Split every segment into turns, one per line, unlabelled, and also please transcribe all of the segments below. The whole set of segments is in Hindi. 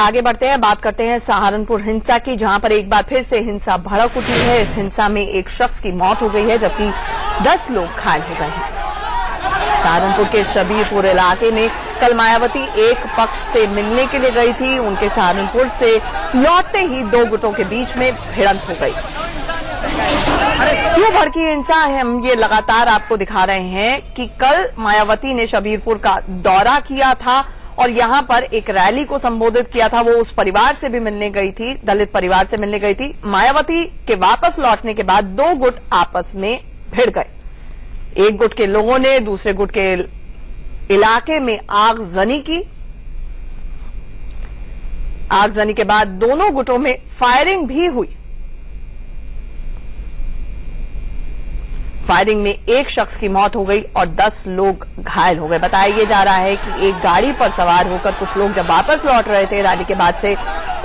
आगे बढ़ते हैं, बात करते हैं सहारनपुर हिंसा की, जहां पर एक बार फिर से हिंसा भड़क उठी है। इस हिंसा में एक शख्स की मौत हो गई है जबकि 10 लोग घायल हो गए हैं। सहारनपुर के शबीरपुर इलाके में कल मायावती एक पक्ष से मिलने के लिए गई थी। उनके सहारनपुर से लौटते ही दो गुटों के बीच में भिड़ंत हो गई। क्यों भड़की हिंसा है, हम ये लगातार आपको दिखा रहे हैं कि कल मायावती ने शबीरपुर का दौरा किया था और यहां पर एक रैली को संबोधित किया था। वो उस परिवार से भी मिलने गई थी, दलित परिवार से मिलने गई थी। मायावती के वापस लौटने के बाद दो गुट आपस में भिड़ गए। एक गुट के लोगों ने दूसरे गुट के इलाके में आगजनी की। आगजनी के बाद दोनों गुटों में फायरिंग भी हुई। फायरिंग में एक शख्स की मौत हो गई और 10 लोग घायल हो गए। बताया यह जा रहा है कि एक गाड़ी पर सवार होकर कुछ लोग जब वापस लौट रहे थे रैली के बाद से,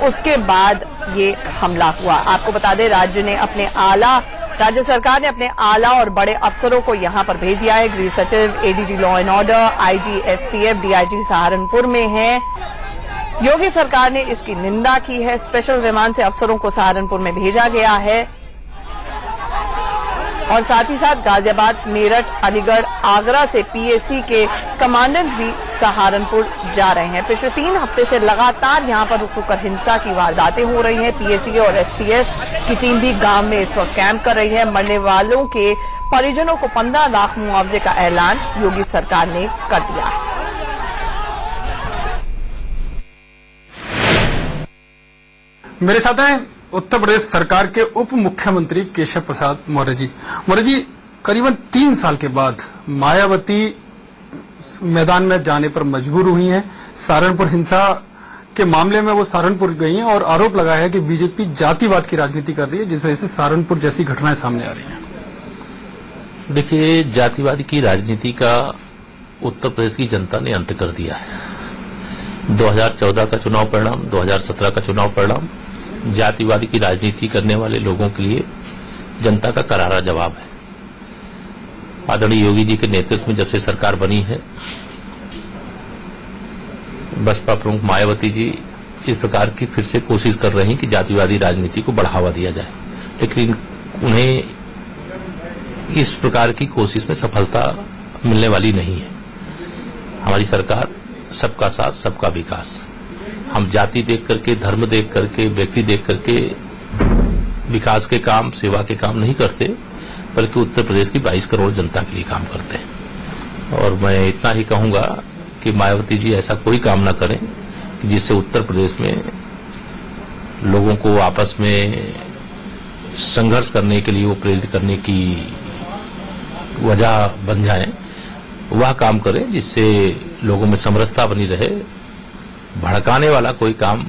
उसके बाद ये हमला हुआ। आपको बता दें, राज्य सरकार ने अपने आला और बड़े अफसरों को यहां पर भेज दिया है। गृह सचिव, ADG law and order, IG STF, DIG Saharanpur में है। योगी सरकार ने इसकी निंदा की है। स्पेशल विमान से अफसरों को सहारनपुर में भेजा गया है और साथ ही साथ गाजियाबाद, मेरठ, अलीगढ़, आगरा से पीएसी के कमांडेंट्स भी सहारनपुर जा रहे हैं। पिछले 3 हफ्ते से लगातार यहां पर रुक रुककर हिंसा की वारदातें हो रही हैं। पीएसी और एसटीएफ की टीम भी गांव में इस वक्त कैंप कर रही है। मरने वालों के परिजनों को 15 लाख मुआवजे का ऐलान योगी सरकार ने कर दिया है।
मेरे साथ हैं उत्तर प्रदेश सरकार के उप मुख्यमंत्री केशव प्रसाद मौर्य जी। मौर्य जी, करीबन 3 साल के बाद मायावती मैदान में जाने पर मजबूर हुई हैं। सहारनपुर हिंसा के मामले में वो सहारनपुर गई हैं और आरोप लगाया है कि बीजेपी जातिवाद की राजनीति कर रही है, जिस वजह से सहारनपुर जैसी घटनाएं सामने आ रही हैं।
देखिए, जातिवाद की राजनीति का उत्तर प्रदेश की जनता ने अंत कर दिया है। 2014 का चुनाव परिणाम, 2017 का चुनाव परिणाम जातिवादी की राजनीति करने वाले लोगों के लिए जनता का करारा जवाब है। आदरणीय योगी जी के नेतृत्व में जब से सरकार बनी है, बसपा प्रमुख मायावती जी इस प्रकार की फिर से कोशिश कर रहे हैं कि जातिवादी राजनीति को बढ़ावा दिया जाए, लेकिन उन्हें इस प्रकार की कोशिश में सफलता मिलने वाली नहीं है। हमारी सरकार सबका साथ, सबका विकास। हम जाति देख करके, धर्म देख करके, व्यक्ति देख करके विकास के काम, सेवा के काम नहीं करते, बल्कि उत्तर प्रदेश की 22 करोड़ जनता के लिए काम करते हैं। और मैं इतना ही कहूंगा कि मायावती जी ऐसा कोई काम न करें जिससे उत्तर प्रदेश में लोगों को आपस में संघर्ष करने के लिए वो प्रेरित करने की वजह बन जाए। वह काम करें जिससे लोगों में समरसता बनी रहे। भड़काने वाला कोई काम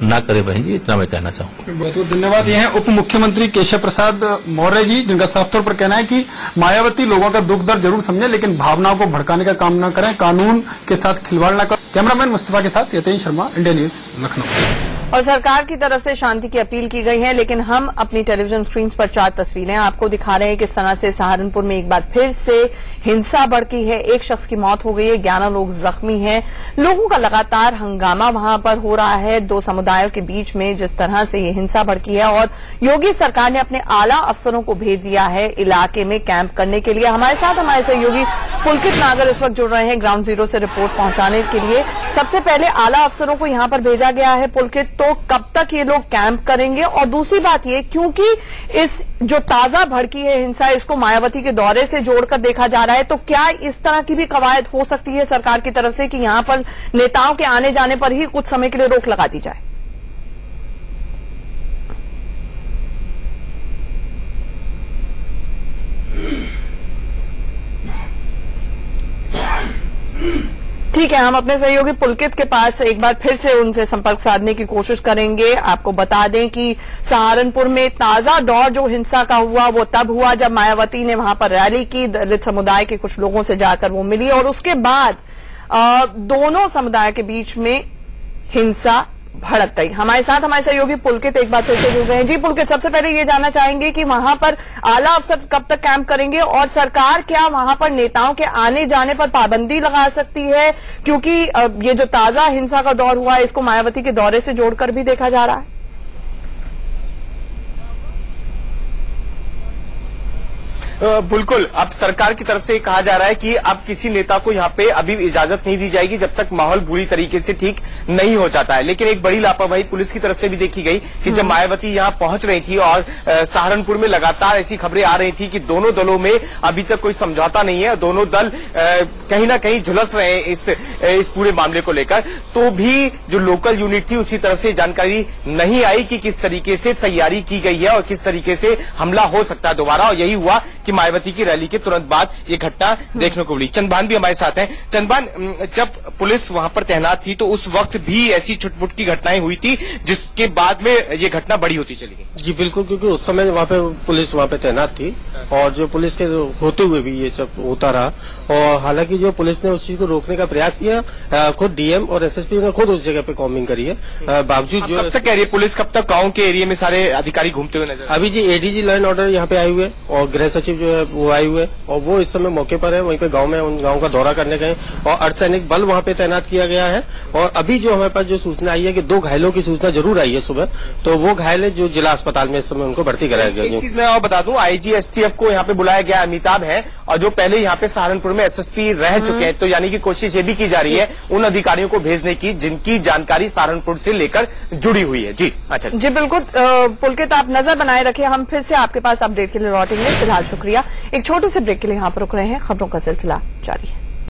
ना करे बहन जी, इतना मैं कहना चाहूंगा।
बहुत बहुत धन्यवाद। ये हैं उप मुख्यमंत्री केशव प्रसाद मौर्य जी, जिनका साफ तौर पर कहना है कि मायावती लोगों का दुख दर्द जरूर समझे, लेकिन भावनाओं को भड़काने का काम न करें, कानून के साथ खिलवाड़ न करें। कैमरामैन मुस्तफा के साथ यतेश शर्मा, इंडिया न्यूज, लखनऊ।
और सरकार की तरफ से शांति की अपील की गई है, लेकिन हम अपनी टेलीविजन स्क्रीन पर 4 तस्वीरें आपको दिखा रहे हैं। किस तरह से सहारनपुर में एक बार फिर से हिंसा भड़की है। एक शख्स की मौत हो गई है, 11 लोग जख्मी हैं। लोगों का लगातार हंगामा वहां पर हो रहा है। 2 समुदायों के बीच में जिस तरह से ये हिंसा भड़की है और योगी सरकार ने अपने आला अफसरों को भेज दिया है इलाके में कैंप करने के लिए। हमारे साथ हमारे सहयोगी पुलकित नागर इस वक्त जुड़ रहे हैं ग्राउंड जीरो से रिपोर्ट पहुंचाने के लिए। सबसे पहले आला अफसरों को यहां पर भेजा गया है पुलकित, तो कब तक ये लोग कैंप करेंगे? और दूसरी बात ये, क्योंकि इस जो ताजा भड़की है हिंसा, इसको मायावती के दौरे से जोड़कर देखा जा रहा है, तो क्या इस तरह की भी कवायद हो सकती है सरकार की तरफ से कि यहां पर नेताओं के आने जाने पर ही कुछ समय के लिए रोक लगा दी जाए? ठीक है, हम अपने सहयोगी पुलकित के पास एक बार फिर से उनसे संपर्क साधने की कोशिश करेंगे। आपको बता दें कि सहारनपुर में ताजा दौर जो हिंसा का हुआ वो तब हुआ जब मायावती ने वहां पर रैली की, दलित समुदाय के कुछ लोगों से जाकर वो मिली और उसके बाद दोनों समुदाय के बीच में हिंसा भड़क गई। हमारे साथ हमारे सहयोगी पुलकित एक बार फिर से जुड़ गए हैं। जी पुलकित, सबसे पहले ये जानना चाहेंगे कि वहां पर आला अफसर कब तक कैंप करेंगे और सरकार क्या वहां पर नेताओं के आने जाने पर पाबंदी लगा सकती है, क्योंकि ये जो ताजा हिंसा का दौर हुआ है इसको मायावती के दौरे से जोड़कर भी देखा जा रहा है।
बिल्कुल, अब सरकार की तरफ से कहा जा रहा है कि अब किसी नेता को यहाँ पे अभी इजाजत नहीं दी जाएगी जब तक माहौल बुरी तरीके से ठीक नहीं हो जाता है। लेकिन एक बड़ी लापरवाही पुलिस की तरफ से भी देखी गई कि जब मायावती यहाँ पहुंच रही थी और सहारनपुर में लगातार ऐसी खबरें आ रही थी कि दोनों दलों में अभी तक कोई समझौता नहीं है, दोनों दल कहीं ना कहीं झुलस रहे हैं इस पूरे मामले को लेकर, तो भी जो लोकल यूनिट थी उसी तरफ से जानकारी नहीं आई कि किस तरीके से तैयारी की गई है और किस तरीके से हमला हो सकता है दोबारा। और यही हुआ कि मायावती की रैली के तुरंत बाद ये घटना देखने को मिली। चंदबान भी हमारे साथ हैं। चंदबान, जब पुलिस वहां पर तैनात थी तो उस वक्त भी ऐसी छुटपुट की घटनाएं हुई थी जिसके बाद में ये घटना बड़ी होती चली गई।
जी बिल्कुल, क्योंकि उस समय वहां पे पुलिस वहां पे तैनात थी और जो पुलिस के होते हुए भी ये सब होता रहा। और हालांकि जो पुलिस ने उस चीज को रोकने का प्रयास किया, खुद डीएम और एसएसपी ने खुद उस जगह पे कॉम्बिंग करी है। बावजूद जो
कब तक कह रही है पुलिस, कब तक गाँव के एरिया में सारे अधिकारी घूमते हुए नजर?
अभी जी एडीजी लॉ एंड ऑर्डर यहाँ पे आए हुए और गृह सचिव जो है वो आए हुए और वो इस समय मौके पर है, वहीं पे गांव में उन गांव का दौरा करने गए और अर्धसैनिक बल वहां पे तैनात किया गया है। और अभी जो हमारे पास जो सूचना आई है कि 2 घायलों की सूचना जरूर आई है सुबह, तो वो घायल है जो जिला अस्पताल में इस समय उनको भर्ती कराया गया।
एक चीज मैं और बता दूं, आईजी एसटीएफ को यहाँ पे बुलाया गया अमिताभ है और जो पहले यहाँ पे सहारनपुर में एसएसपी रह चुके हैं, तो यानी कि कोशिश ये भी की जा रही है उन अधिकारियों को भेजने की जिनकी जानकारी सहारनपुर से लेकर जुड़ी हुई है। जी अच्छा
जी बिल्कुल पुलकित, आप नजर बनाए रखिए, हम फिर से आपके पास अपडेट के लिए लौटेंगे। फिलहाल शुक्रिया। एक छोटे से ब्रेक के लिए यहाँ पर रुक रहे हैं, खबरों का सिलसिला जारी है।